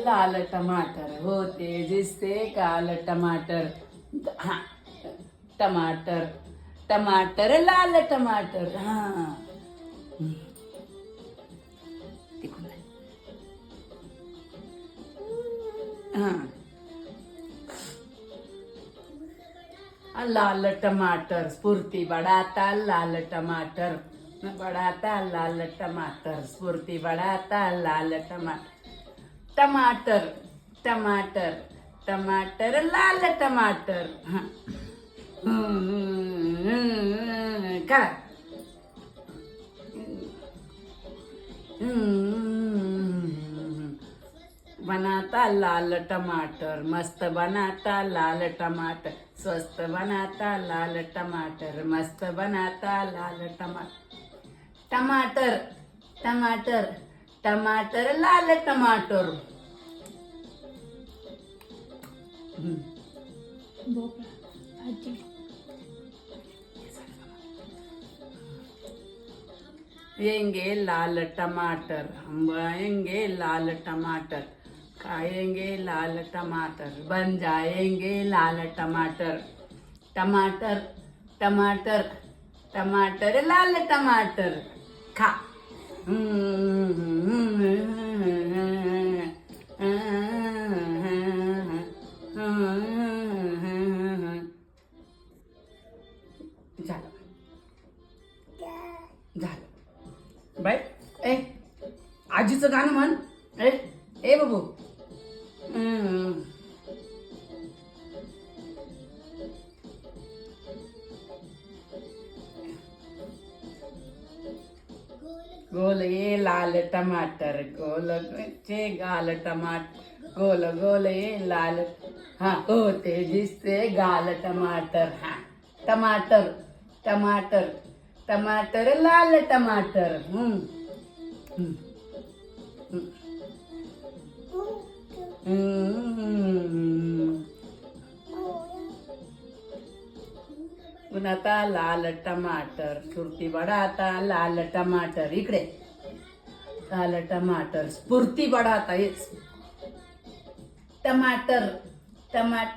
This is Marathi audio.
लाल टमाटर होते जिससे काल टमाटर हाँ टमाटर टमाटर लाल टमाटर हाँ तिकडून आहे. हाँ लाल टमाटर स्फूर्ति बढ़ाता लाल टमाटर बढ़ाता लाल टमाटर स्फूर्ति बढ़ाता लाल टमाटर टमाटर टमाटर टमाटर लाल टमाटर हाँ. का बनाता लाल टमाटर मस्त बनाता लाल टमाटर स्वस्थ बनाता लाल टमाटर मस्त बनाता लाल टमाटर टमाटर टमाटर टमाटर लाल टमाटर खाएंगे लाल टमाटर हम खाएंगे लाल टमाटर खाएंगे लाल टमाटर बन जाएंगे लाल टमाटर टमाटर टमाटर टमाटर लाल टमाटर खा झालं झालं बाय ए आजीचं गाणं म्हण ए ए बाबू गोल ये लाल टमाटर गोल चे गाल टमाटर गोल गोल ये लाल हाँ होते जिससे गाल टमाटर हाँ टमाटर टमाटर टमाटर लाल टमाटर बनाता लाल टमाटर स्फूर्ती बढ़ाता लाल टमाटर इकडे लाल टमाटर स्फूर्ती बढ़ाता टमाटर टमाटर